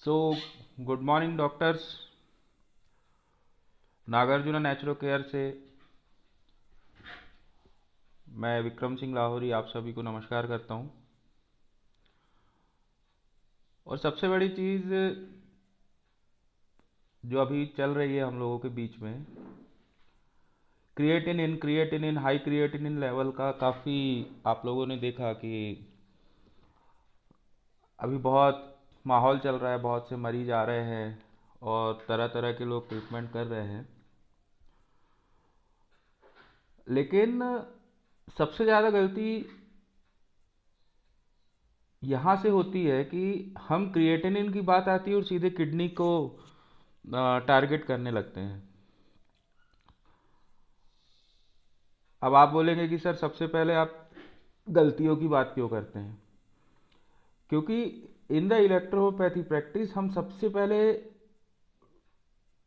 सो good morning doctors. Nagarjun naturo care से मैं विक्रम सिंह लाहौरी आप सभी को नमस्कार करता हूं। और सबसे बड़ी चीज़ जो अभी चल रही है हम लोगों के बीच में, क्रिएटिनिन हाई क्रिएटिनिन लेवल का काफ़ी आप लोगों ने देखा कि अभी बहुत माहौल चल रहा है, बहुत से मरीज आ रहे हैं और तरह तरह के लोग ट्रीटमेंट कर रहे हैं। लेकिन सबसे ज़्यादा गलती यहाँ से होती है कि हम क्रिएटिनिन की बात आती है और सीधे किडनी को टारगेट करने लगते हैं। अब आप बोलेंगे कि सर सबसे पहले आप गलतियों की बात क्यों करते हैं? क्योंकि इन द इलेक्ट्रोपैथी प्रैक्टिस हम सबसे पहले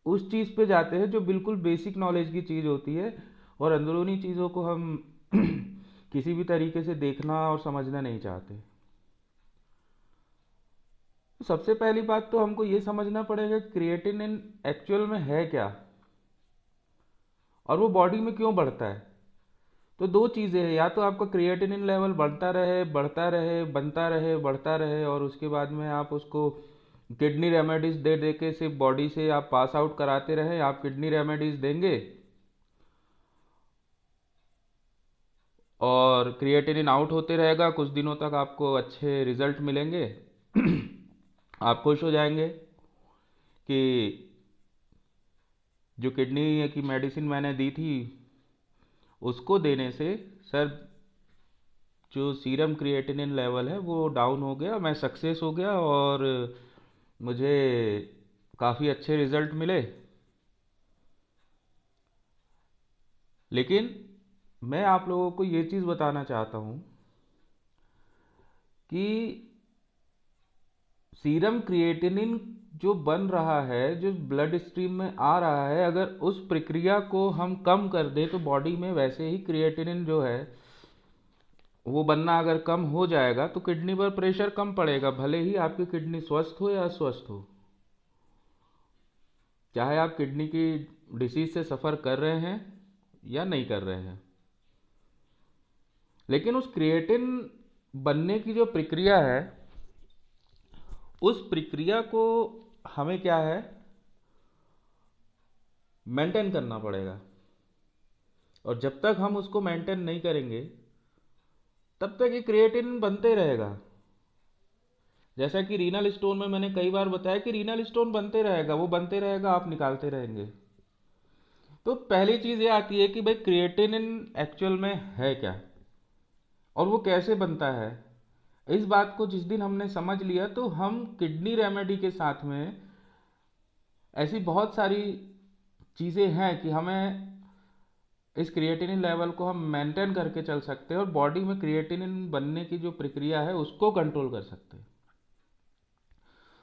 उस चीज़ पे जाते हैं जो बिल्कुल बेसिक नॉलेज की चीज़ होती है और अंदरूनी चीज़ों को हम किसी भी तरीके से देखना और समझना नहीं चाहते। तो सबसे पहली बात तो हमको ये समझना पड़ेगा क्रिएटिनिन एक्चुअल में है क्या और वो बॉडी में क्यों बढ़ता है। तो दो चीज़ें हैं, या तो आपका क्रिएटिनिन लेवल बढ़ता रहे बढ़ता रहे बनता रहे बढ़ता रहे और उसके बाद में आप उसको किडनी रेमेडीज दे दे के सिर्फ बॉडी से आप पास आउट कराते रहे। आप किडनी रेमेडीज देंगे और क्रिएटिनिन आउट होते रहेगा, कुछ दिनों तक आपको अच्छे रिजल्ट मिलेंगे आप खुश हो जाएंगे कि जो किडनी की मेडिसिन मैंने दी थी उसको देने से सर जो सीरम क्रिएटिनिन लेवल है वो डाउन हो गया, मैं सक्सेस हो गया और मुझे काफ़ी अच्छे रिजल्ट मिले। लेकिन मैं आप लोगों को ये चीज़ बताना चाहता हूँ कि सीरम क्रिएटिनिन जो बन रहा है, जो ब्लड स्ट्रीम में आ रहा है, अगर उस प्रक्रिया को हम कम कर दें तो बॉडी में वैसे ही क्रिएटिनिन जो है वो बनना अगर कम हो जाएगा तो किडनी पर प्रेशर कम पड़ेगा, भले ही आपकी किडनी स्वस्थ हो या अस्वस्थ हो, चाहे आप किडनी की डिसीज से सफ़र कर रहे हैं या नहीं कर रहे हैं। लेकिन उस क्रिएटिन बनने की जो प्रक्रिया है उस प्रक्रिया को हमें क्या है मेंटेन करना पड़ेगा। और जब तक हम उसको मेंटेन नहीं करेंगे तब तक ये क्रिएटिन बनते रहेगा। जैसा कि रीनल स्टोन में मैंने कई बार बताया कि रीनल स्टोन बनते रहेगा, वो बनते रहेगा, आप निकालते रहेंगे। तो पहली चीज़ ये आती है कि भाई क्रिएटिनिन एक्चुअल में है क्या और वो कैसे बनता है। इस बात को जिस दिन हमने समझ लिया तो हम किडनी रेमेडी के साथ में ऐसी बहुत सारी चीज़ें हैं कि हमें इस क्रिएटिनिन लेवल को हम मेंटेन करके चल सकते हैं और बॉडी में क्रिएटिनिन बनने की जो प्रक्रिया है उसको कंट्रोल कर सकते हैं।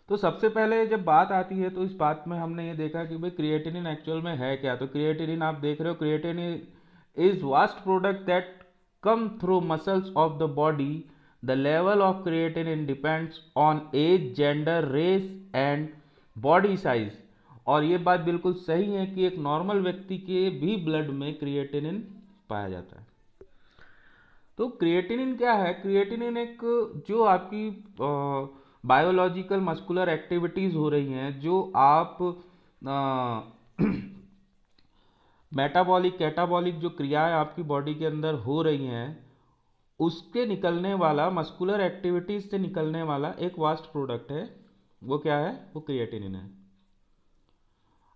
तो सबसे पहले जब बात आती है तो इस बात में हमने ये देखा कि भाई क्रिएटिनिन एक्चुअल में है क्या। तो क्रिएटिनिन आप देख रहे हो, creatinine is vast product that come through muscles of the body. The level of creatinine depends on age, gender, race and body size. और ये बात बिल्कुल सही है कि एक नॉर्मल व्यक्ति के भी ब्लड में क्रिएटिनिन पाया जाता है। तो क्रिएटिनिन क्या है? क्रिएटिनिन एक जो आपकी बायोलॉजिकल मस्कुलर एक्टिविटीज़ हो रही हैं, जो आप मेटाबॉलिक कैटाबॉलिक जो क्रियाएं आपकी बॉडी के अंदर हो रही हैं, उसके निकलने वाला मस्कुलर एक्टिविटीज से निकलने वाला एक वास्ट प्रोडक्ट है। वो क्या है? वो क्रिएटिनिन है।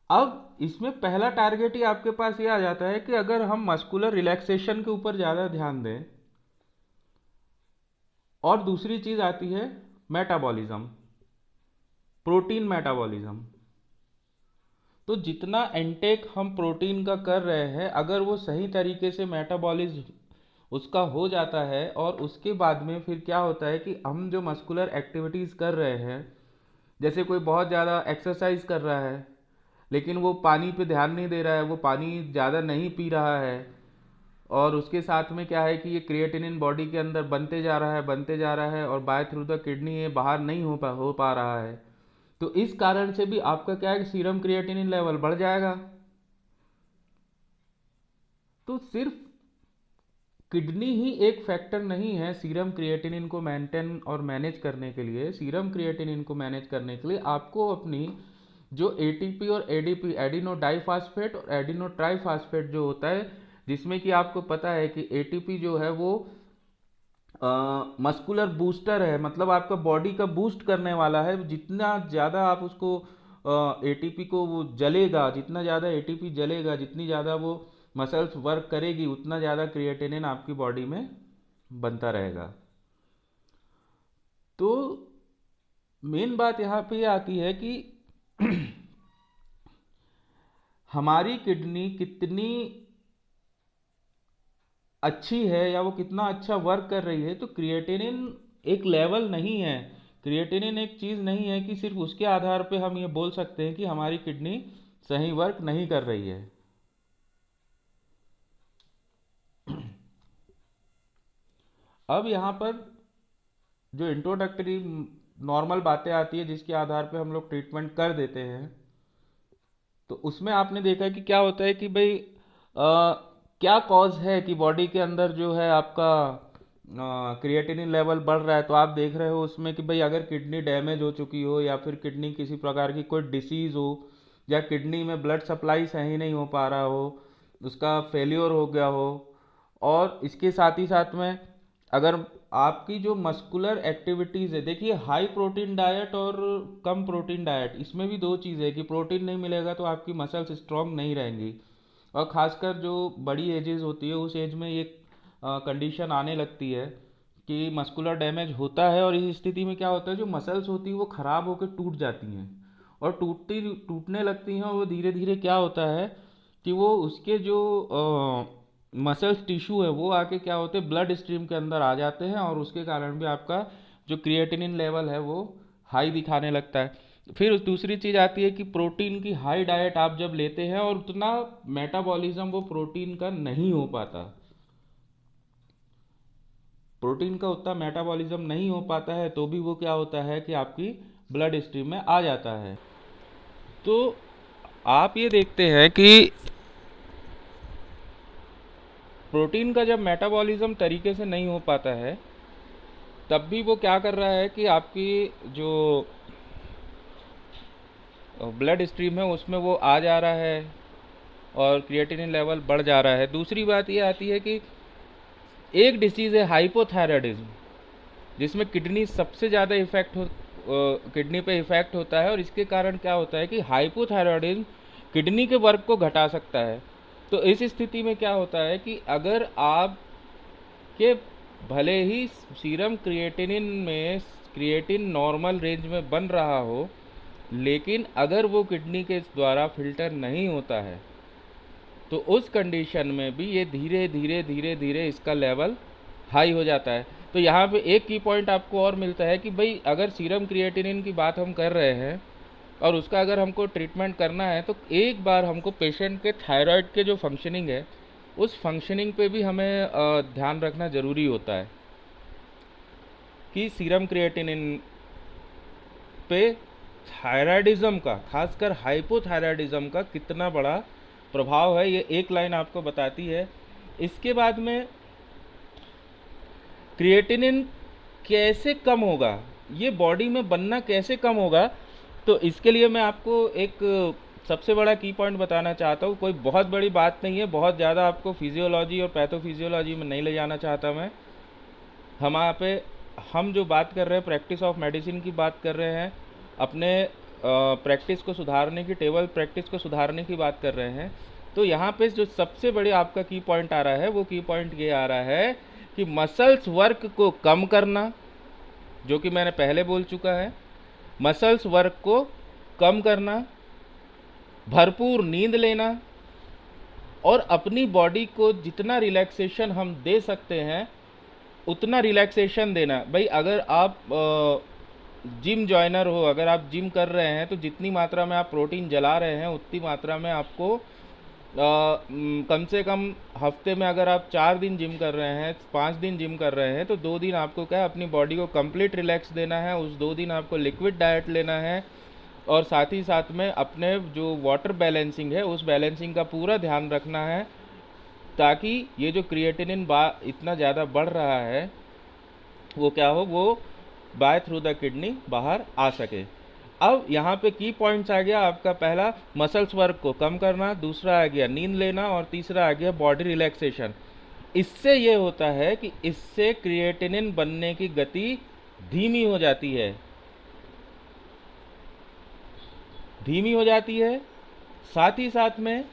अब इसमें पहला टारगेट ही आपके पास ये आ जाता है कि अगर हम मस्कुलर रिलैक्सेशन के ऊपर ज़्यादा ध्यान दें, और दूसरी चीज़ आती है मेटाबॉलिज्म, प्रोटीन मेटाबॉलिज्म। तो जितना इनटेक हम प्रोटीन का कर रहे हैं, अगर वो सही तरीके से मेटाबॉलिज्म उसका हो जाता है और उसके बाद में फिर क्या होता है कि हम जो मस्कुलर एक्टिविटीज़ कर रहे हैं, जैसे कोई बहुत ज़्यादा एक्सरसाइज कर रहा है लेकिन वो पानी पे ध्यान नहीं दे रहा है, वो पानी ज़्यादा नहीं पी रहा है, और उसके साथ में क्या है कि ये क्रिएटिनिन बॉडी के अंदर बनते जा रहा है और बाय थ्रू द किडनी ये बाहर नहीं हो पा रहा है। तो इस कारण से भी आपका क्या है कि सीरम क्रिएटिनिन लेवल बढ़ जाएगा। तो सिर्फ किडनी ही एक फैक्टर नहीं है सीरम क्रिएटिनिन को मेंटेन और मैनेज करने के लिए। सीरम क्रिएटिनिन को मैनेज करने के लिए आपको अपनी जो एटीपी और एडीपी, एडिनो डाइफास्फेट और एडिनो ट्राइफास्फेट जो होता है, जिसमें कि आपको पता है कि एटीपी जो है वो मस्कुलर बूस्टर है, मतलब आपका बॉडी का बूस्ट करने वाला है। जितना ज़्यादा आप उसको एटीपी को वो जलेगा, जितना ज़्यादा एटीपी जलेगा, जितनी ज़्यादा वो मसल्स वर्क करेगी, उतना ज़्यादा क्रिएटिनिन आपकी बॉडी में बनता रहेगा। तो मेन बात यहाँ पे आती है कि हमारी किडनी कितनी अच्छी है या वो कितना अच्छा वर्क कर रही है। तो क्रिएटिनिन एक लेवल नहीं है, क्रिएटिनिन एक चीज़ नहीं है कि सिर्फ उसके आधार पे हम ये बोल सकते हैं कि हमारी किडनी सही वर्क नहीं कर रही है। अब यहाँ पर जो इंट्रोडक्टरी नॉर्मल बातें आती है जिसके आधार पे हम लोग ट्रीटमेंट कर देते हैं, तो उसमें आपने देखा है कि क्या होता है कि भाई क्या कॉज है कि बॉडी के अंदर जो है आपका क्रिएटिनिन लेवल बढ़ रहा है। तो आप देख रहे हो उसमें कि भाई अगर किडनी डैमेज हो चुकी हो या फिर किडनी किसी प्रकार की कोई डिसीज़ हो या किडनी में ब्लड सप्लाई सही नहीं हो पा रहा हो, उसका फेलियर हो गया हो, और इसके साथ ही साथ में अगर आपकी जो मस्कुलर एक्टिविटीज़ है, देखिए हाई प्रोटीन डाइट और कम प्रोटीन डाइट, इसमें भी दो चीज़ है कि प्रोटीन नहीं मिलेगा तो आपकी मसल्स स्ट्रांग नहीं रहेंगी। और ख़ासकर जो बड़ी एजेस होती है उस एज में ये कंडीशन आने लगती है कि मस्कुलर डैमेज होता है, और इस स्थिति में क्या होता है जो मसल्स होती है वो ख़राब होकर टूट जाती हैं और टूटने लगती हैं। और वो धीरे धीरे क्या होता है कि वो उसके जो मसल्स टिश्यू है वो आके क्या होते हैं ब्लड स्ट्रीम के अंदर आ जाते हैं, और उसके कारण भी आपका जो क्रिएटिनिन लेवल है वो हाई दिखाने लगता है। फिर दूसरी चीज़ आती है कि प्रोटीन की हाई डाइट आप जब लेते हैं और उतना मेटाबॉलिज्म वो प्रोटीन का नहीं हो पाता, प्रोटीन का उतना मेटाबॉलिज्म नहीं हो पाता है, तो भी वो क्या होता है कि आपकी ब्लड स्ट्रीम में आ जाता है। तो आप ये देखते हैं कि प्रोटीन का जब मेटाबॉलिज्म तरीके से नहीं हो पाता है तब भी वो क्या कर रहा है कि आपकी जो ब्लड स्ट्रीम है उसमें वो आ जा रहा है और क्रिएटिनिन लेवल बढ़ जा रहा है। दूसरी बात ये आती है कि एक डिसीज़ है हाइपोथायराइडिज्म, जिसमें किडनी सबसे ज़्यादा किडनी पे इफेक्ट होता है, और इसके कारण क्या होता है कि हाइपोथायराइडिज्म किडनी के वर्क को घटा सकता है। तो इस स्थिति में क्या होता है कि अगर आप के भले ही सीरम क्रिएटिनिन में क्रिएटिन नॉर्मल रेंज में बन रहा हो, लेकिन अगर वो किडनी के द्वारा फिल्टर नहीं होता है तो उस कंडीशन में भी ये धीरे धीरे धीरे धीरे इसका लेवल हाई हो जाता है। तो यहाँ पे एक की पॉइंट आपको और मिलता है कि भाई अगर सीरम क्रिएटिनिन की बात हम कर रहे हैं और उसका अगर हमको ट्रीटमेंट करना है तो एक बार हमको पेशेंट के थायराइड के जो फंक्शनिंग है उस फंक्शनिंग पे भी हमें ध्यान रखना ज़रूरी होता है कि सीरम क्रिएटिनिन पे थायराइडिज्म का, खासकर हाइपोथायराइडिज्म का कितना बड़ा प्रभाव है, ये एक लाइन आपको बताती है। इसके बाद में क्रिएटिनिन कैसे कम होगा, ये बॉडी में बनना कैसे कम होगा, तो इसके लिए मैं आपको एक सबसे बड़ा की पॉइंट बताना चाहता हूँ। कोई बहुत बड़ी बात नहीं है, बहुत ज़्यादा आपको फिजियोलॉजी और पैथोफिजियोलॉजी में नहीं ले जाना चाहता मैं। हम जो बात कर रहे हैं प्रैक्टिस ऑफ मेडिसिन की बात कर रहे हैं, अपने प्रैक्टिस को सुधारने की, टेबल प्रैक्टिस को सुधारने की बात कर रहे हैं। तो यहाँ पे जो सबसे बड़े आपका की पॉइंट आ रहा है वो की पॉइंट ये आ रहा है कि मसल्स वर्क को कम करना, जो कि मैंने पहले बोल चुका है। मसल्स वर्क को कम करना, भरपूर नींद लेना, और अपनी बॉडी को जितना रिलैक्सेशन हम दे सकते हैं उतना रिलैक्सेशन देना। भाई अगर आप जिम जॉइनर हो, अगर आप जिम कर रहे हैं तो जितनी मात्रा में आप प्रोटीन जला रहे हैं उतनी मात्रा में आपको कम से कम हफ्ते में अगर आप 4 दिन जिम कर रहे हैं, 5 दिन जिम कर रहे हैं, तो 2 दिन आपको क्या है अपनी बॉडी को कंप्लीट रिलैक्स देना है। उस 2 दिन आपको लिक्विड डाइट लेना है, और साथ ही साथ में अपने जो वाटर बैलेंसिंग है उस बैलेंसिंग का पूरा ध्यान रखना है, ताकि ये जो क्रिएटिनिन इतना ज़्यादा बढ़ रहा है वो क्या हो, वो बाय थ्रू द किडनी बाहर आ सके। अब यहाँ पे की पॉइंट्स आ गया आपका, पहला मसल्स वर्क को कम करना, दूसरा आ गया नींद लेना, और तीसरा आ गया बॉडी रिलैक्सेशन। इससे ये होता है कि इससे क्रिएटिनिन बनने की गति धीमी हो जाती है, धीमी हो जाती है। साथ ही साथ में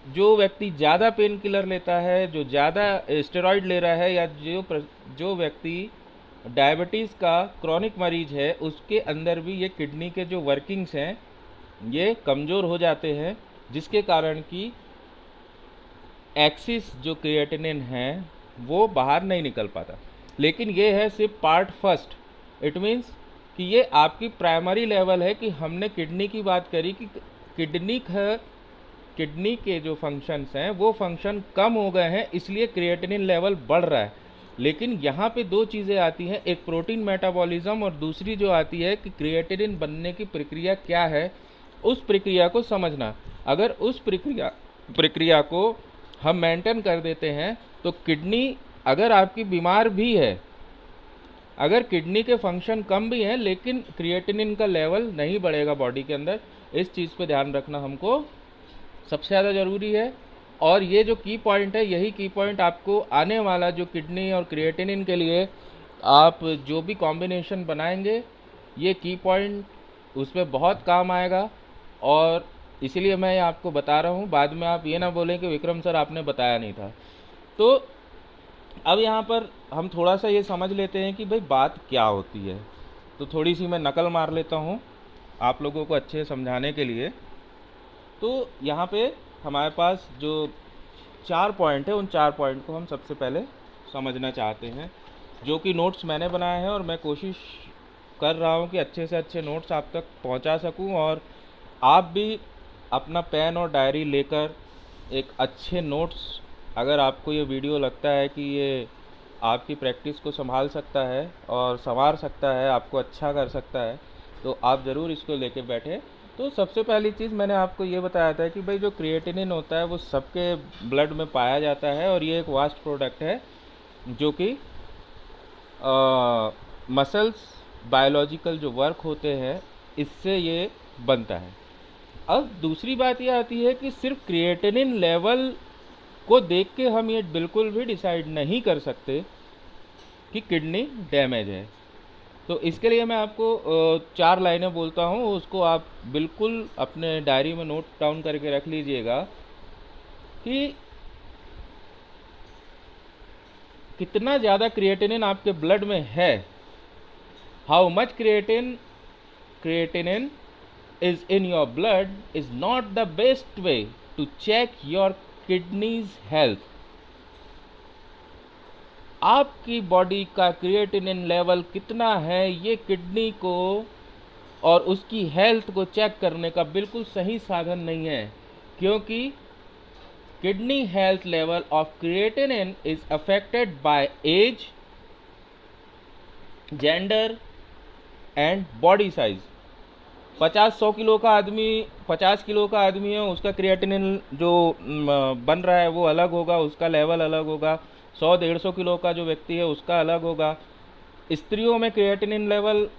जो व्यक्ति ज़्यादा पेन किलर लेता है, जो ज़्यादा स्टेरॉइड ले रहा है, या जो व्यक्ति डायबिटीज़ का क्रॉनिक मरीज है, उसके अंदर भी ये किडनी के जो वर्किंग्स हैं ये कमज़ोर हो जाते हैं, जिसके कारण कि एक्सिस जो क्रिएटिनिन है वो बाहर नहीं निकल पाता। लेकिन ये है सिर्फ पार्ट फर्स्ट। इट मीन्स कि ये आपकी प्राइमरी लेवल है कि हमने किडनी की बात करी कि किडनी के जो फंक्शंस हैं वो फंक्शन कम हो गए हैं, इसलिए क्रिएटिनिन लेवल बढ़ रहा है। लेकिन यहाँ पे दो चीज़ें आती हैं, एक प्रोटीन मेटाबॉलिज्म और दूसरी जो आती है कि क्रिएटिनिन बनने की प्रक्रिया क्या है, उस प्रक्रिया को समझना। अगर उस प्रक्रिया को हम मेंटेन कर देते हैं तो किडनी अगर आपकी बीमार भी है, अगर किडनी के फंक्शन कम भी हैं लेकिन क्रिएटिनिन का लेवल नहीं बढ़ेगा बॉडी के अंदर, इस चीज़ पे ध्यान रखना हमको सबसे ज़्यादा ज़रूरी है। और ये जो की पॉइंट है, यही की पॉइंट आपको आने वाला जो किडनी और क्रिएटिनिन के लिए आप जो भी कॉम्बिनेशन बनाएंगे, ये की पॉइंट उसमें बहुत काम आएगा। और इसीलिए मैं आपको बता रहा हूँ, बाद में आप ये ना बोलें कि विक्रम सर आपने बताया नहीं था। तो अब यहाँ पर हम थोड़ा सा ये समझ लेते हैं कि भाई बात क्या होती है। तो थोड़ी सी मैं नकल मार लेता हूँ आप लोगों को अच्छे समझाने के लिए। तो यहाँ पे हमारे पास जो 4 पॉइंट है, उन 4 पॉइंट को हम सबसे पहले समझना चाहते हैं, जो कि नोट्स मैंने बनाए हैं, और मैं कोशिश कर रहा हूँ कि अच्छे से अच्छे नोट्स आप तक पहुँचा सकूँ। और आप भी अपना पेन और डायरी लेकर एक अच्छे नोट्स, अगर आपको ये वीडियो लगता है कि ये आपकी प्रैक्टिस को संभाल सकता है और संवार सकता है, आपको अच्छा कर सकता है, तो आप ज़रूर इसको लेके बैठे। तो सबसे पहली चीज़ मैंने आपको ये बताया था कि भाई जो क्रिएटिनिन होता है वो सबके ब्लड में पाया जाता है, और ये एक वास्ट प्रोडक्ट है जो कि मसल्स बायोलॉजिकल जो वर्क होते हैं इससे ये बनता है। अब दूसरी बात ये आती है कि सिर्फ क्रिएटिनिन लेवल को देख के हम ये बिल्कुल भी डिसाइड नहीं कर सकते कि किडनी डैमेज है। तो इसके लिए मैं आपको 4 लाइनें बोलता हूँ, उसको आप बिल्कुल अपने डायरी में नोट डाउन करके रख लीजिएगा कि कितना ज़्यादा क्रिएटिनिन आपके ब्लड में है। How much creatinine is in your blood is not the best way to check your kidneys health। आपकी बॉडी का क्रिएटिनिन लेवल कितना है ये किडनी को और उसकी हेल्थ को चेक करने का बिल्कुल सही साधन नहीं है, क्योंकि kidney health level of creatinine is affected by age, gender and body size. 50-100 kilo का आदमी, 50 किलो का आदमी है, उसका क्रिएटिनिन जो बन रहा है वो अलग होगा, उसका लेवल अलग होगा। 100-150 किलो का जो व्यक्ति है उसका अलग होगा। स्त्रियों में क्रिएटिनिन लेवल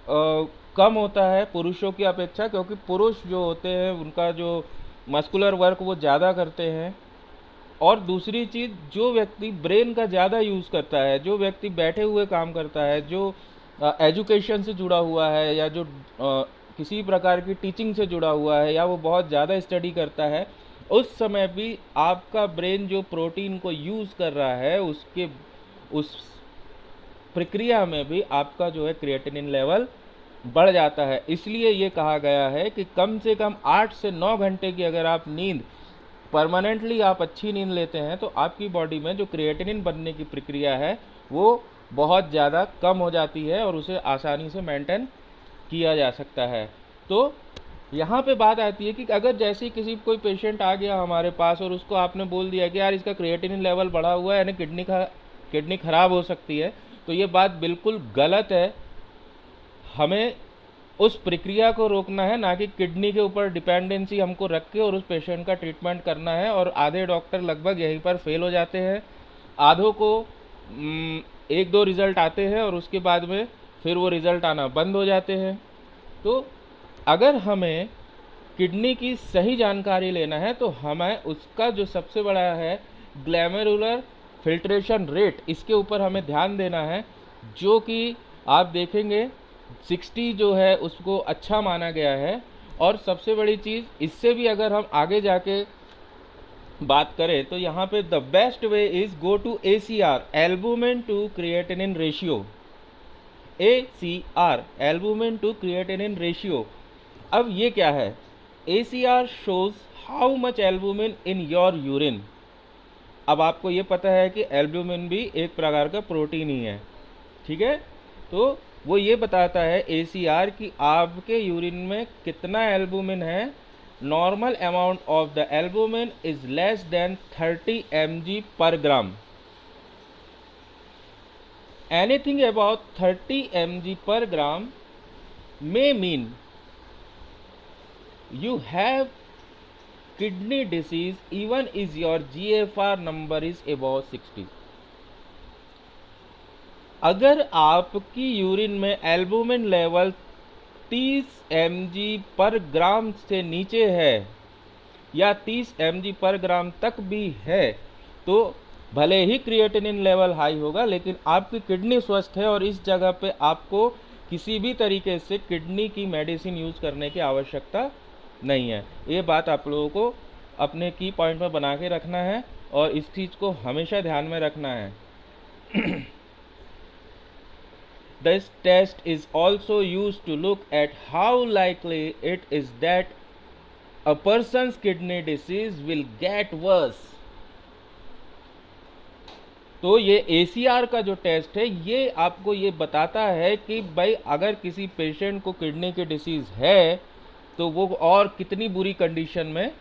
कम होता है पुरुषों की अपेक्षा, क्योंकि पुरुष जो होते हैं उनका जो मस्कुलर वर्क वो ज़्यादा करते हैं। और दूसरी चीज़, जो व्यक्ति ब्रेन का ज़्यादा यूज़ करता है, जो व्यक्ति बैठे हुए काम करता है, जो एजुकेशन से जुड़ा हुआ है, या जो किसी प्रकार की टीचिंग से जुड़ा हुआ है, या वो बहुत ज़्यादा स्टडी करता है, उस समय भी आपका ब्रेन जो प्रोटीन को यूज़ कर रहा है उस प्रक्रिया में भी आपका जो है क्रिएटिनिन लेवल बढ़ जाता है। इसलिए ये कहा गया है कि कम से कम 8 से 9 घंटे की अगर आप नींद परमानेंटली आप अच्छी नींद लेते हैं तो आपकी बॉडी में जो क्रिएटिनिन बनने की प्रक्रिया है वो बहुत ज़्यादा कम हो जाती है और उसे आसानी से मेंटेन किया जा सकता है। तो यहाँ पे बात आती है कि अगर जैसे किसी कोई पेशेंट आ गया हमारे पास और उसको आपने बोल दिया कि यार इसका क्रिएटिनिन लेवल बढ़ा हुआ है, यानी किडनी ख़राब हो सकती है, तो ये बात बिल्कुल गलत है। हमें उस प्रक्रिया को रोकना है, ना कि किडनी के ऊपर डिपेंडेंसी हमको रख के और उस पेशेंट का ट्रीटमेंट करना है। और आधे डॉक्टर लगभग यहीं पर फेल हो जाते हैं। आधों को एक दो रिज़ल्ट आते हैं और उसके बाद में फिर वो रिज़ल्ट आना बंद हो जाते हैं। तो अगर हमें किडनी की सही जानकारी लेना है तो हमें उसका जो सबसे बड़ा है ग्लैमेरुलर फिल्ट्रेशन रेट, इसके ऊपर हमें ध्यान देना है, जो कि आप देखेंगे 60 जो है उसको अच्छा माना गया है। और सबसे बड़ी चीज़, इससे भी अगर हम आगे जाके बात करें तो यहाँ पे the best way is go to ACR, albumin to creatinine ratio. ACR, albumin to creatinine ratio. अब ये क्या है? ACR shows how much albumin in your urine। अब आपको ये पता है कि एल्ब्यूमिन भी एक प्रकार का प्रोटीन ही है, ठीक है। तो वो ये बताता है ACR कि आपके यूरिन में कितना एल्ब्यूमिन है। Normal amount of the albumin is less than 30 mg पर gram. Anything about 30 mg per gram may mean you have kidney disease even if your GFR number is above 60। अगर आपकी urine में albumin level 30 mg पर ग्राम से नीचे है या 30 mg पर ग्राम तक भी है तो भले ही क्रिएटिनिन लेवल हाई होगा, लेकिन आपकी किडनी स्वस्थ है और इस जगह पे आपको किसी भी तरीके से किडनी की मेडिसिन यूज़ करने की आवश्यकता नहीं है। ये बात आप लोगों को अपने की पॉइंट में बना के रखना है और इस चीज़ को हमेशा ध्यान में रखना है। This test is also used to look at how likely it is that a person's kidney disease will get worse। तो ये ACR का जो टेस्ट है ये आपको ये बताता है कि भाई अगर किसी पेशेंट को किडनी की डिसीज़ है तो वो और कितनी बुरी कंडीशन में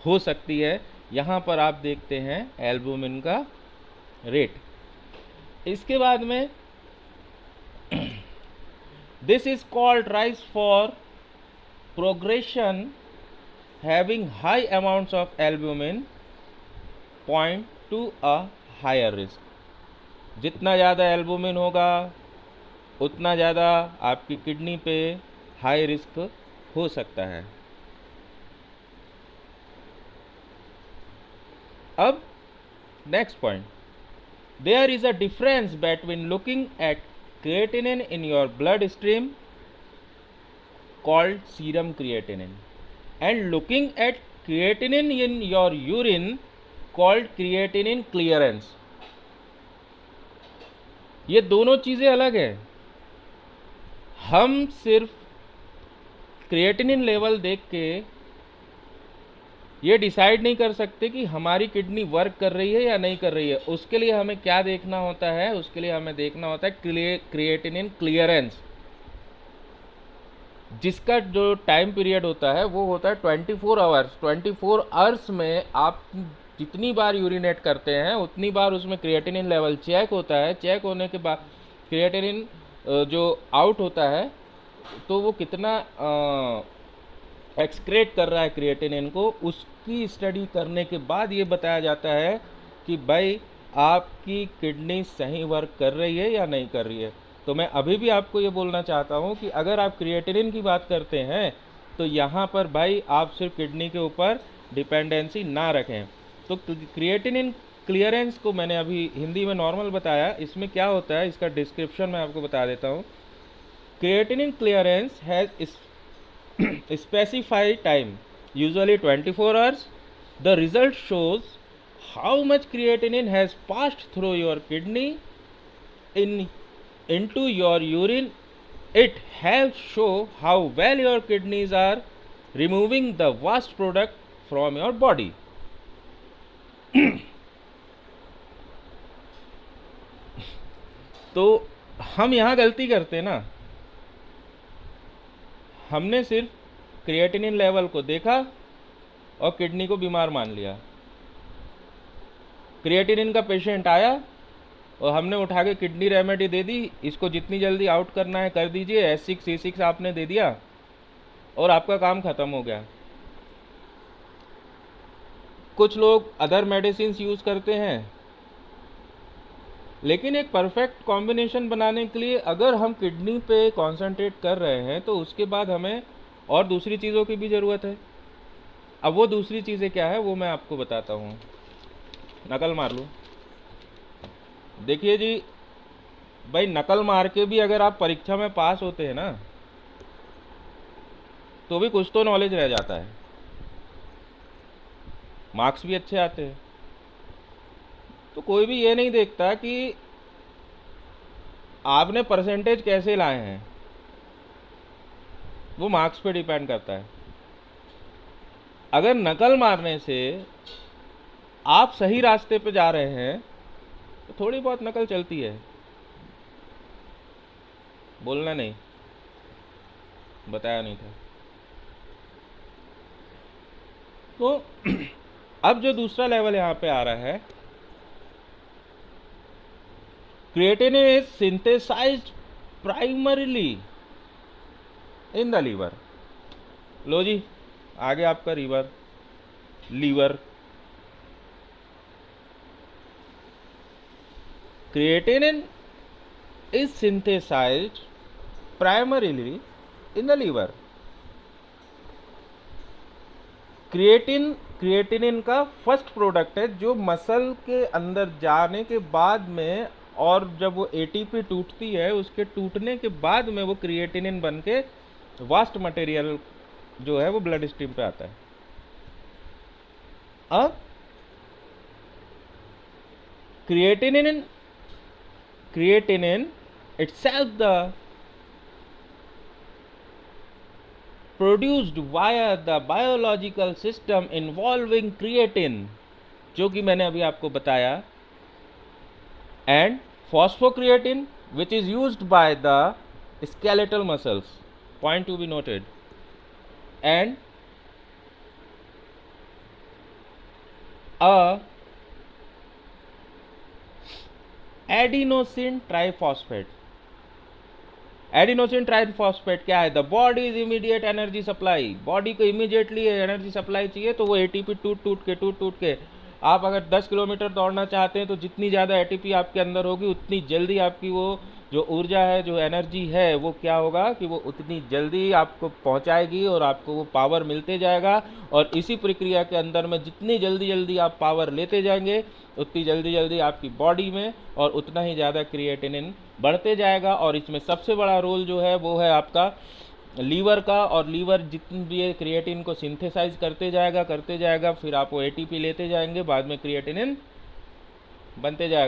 हो सकती है। यहाँ पर आप देखते हैं एल्बुमिन का रेट। इसके बाद में this is called rise for progression having high amounts of albumin point to a higher risk. जितना ज़्यादा एल्बुमिन होगा उतना ज़्यादा आपकी किडनी पे हाई रिस्क हो सकता है। अब next point, there is a difference between looking at creatinine in your blood stream called serum creatinine and looking at creatinine in your urine called creatinine clearance. ये दोनों चीज़ें अलग है। हम सिर्फ क्रिएटिनिन लेवल देख के ये डिसाइड नहीं कर सकते कि हमारी किडनी वर्क कर रही है या नहीं कर रही है। उसके लिए हमें क्या देखना होता है? उसके लिए हमें देखना होता है क्रिएटिनिन क्लियरेंस, जिसका जो टाइम पीरियड होता है वो होता है 24 आवर्स। 24 आवर्स में आप जितनी बार यूरिनेट करते हैं उतनी बार उसमें क्रिएटिनिन लेवल चेक होता है। चेक होने के बाद क्रिएटिनिन जो आउट होता है तो वो कितना एक्सक्रेट कर रहा है क्रिएटिनिन को, उसकी स्टडी करने के बाद ये बताया जाता है कि भाई आपकी किडनी सही वर्क कर रही है या नहीं कर रही है। तो मैं अभी भी आपको ये बोलना चाहता हूँ कि अगर आप क्रिएटिनिन की बात करते हैं तो यहाँ पर भाई आप सिर्फ किडनी के ऊपर डिपेंडेंसी ना रखें। तो क्रिएटिनिन क्लियरेंस को मैंने अभी हिंदी में नॉर्मल बताया, इसमें क्या होता है इसका डिस्क्रिप्शन मैं आपको बता देता हूँ। Creatinine clearance has specified time, usually 24 hours। The result shows how much creatinine has passed through your kidney into your urine। It helps show how well your kidneys are removing the waste product from your body। तो हम यहाँ गलती करते हैं ना, हमने सिर्फ creatinine level को देखा और किडनी को बीमार मान लिया। क्रिएटिनिन का पेशेंट आया और हमने उठा के किडनी रेमेडी दे दी, इसको जितनी जल्दी आउट करना है कर दीजिए, S6 C6 आपने दे दिया और आपका काम खत्म हो गया। कुछ लोग अदर मेडिसिन यूज़ करते हैं, लेकिन एक परफेक्ट कॉम्बिनेशन बनाने के लिए अगर हम किडनी पे कंसंट्रेट कर रहे हैं तो उसके बाद हमें और दूसरी चीज़ों की भी ज़रूरत है। अब वो दूसरी चीज़ें क्या है वो मैं आपको बताता हूँ। नकल मार लूँ। देखिए जी भाई, नकल मार के भी अगर आप परीक्षा में पास होते हैं ना, तो भी कुछ तो नॉलेज रह जाता है, मार्क्स भी अच्छे आते हैं। तो कोई भी ये नहीं देखता कि आपने परसेंटेज कैसे लाए हैं, वो मार्क्स पे डिपेंड करता है। अगर नकल मारने से आप सही रास्ते पे जा रहे हैं तो थोड़ी बहुत नकल चलती है, बोलना नहीं, बताया नहीं था। तो अब जो दूसरा लेवल यहाँ पे आ रहा है, creatinine is synthesized primarily in the liver. लो जी, आगे आपका liver. Creatinine is synthesized primarily in the liver. Creatinine का फर्स्ट प्रोडक्ट है जो मसल के अंदर जाने के बाद में, और जब वो एटीपी टूटती है उसके टूटने के बाद में वो क्रिएटिनिन बन के वास्ट मटेरियल जो है वो ब्लड स्ट्रीम पे आता है। अब creatinine itself the produced via the biological system involving creatine, जो कि मैंने अभी आपको बताया, and phosphocreatine which is used by the skeletal muscles, point to be noted, and a adenosine triphosphate। Adenosine triphosphate क्या है? The body is immediate energy supply. Body को immediately energy supply चाहिए, तो वो एटीपी टूट टूट के आप अगर 10 किलोमीटर दौड़ना चाहते हैं तो जितनी ज़्यादा एटीपी आपके अंदर होगी उतनी जल्दी आपकी वो जो ऊर्जा है, जो एनर्जी है, वो क्या होगा कि वो उतनी जल्दी आपको पहुंचाएगी और आपको वो पावर मिलते जाएगा। और इसी प्रक्रिया के अंदर में जितनी जल्दी आप पावर लेते जाएंगे उतनी जल्दी आपकी बॉडी में और उतना ही ज़्यादा क्रिएटिनिन बढ़ते जाएगा। और इसमें सबसे बड़ा रोल जो है वो है आपका लीवर का, और लीवर जितनी भी क्रिएटिन को सिंथेसाइज करते जाएगा, फिर आप वो एटीपी लेते जाएंगे, बाद में क्रिएटिनिन बनते जाएगा।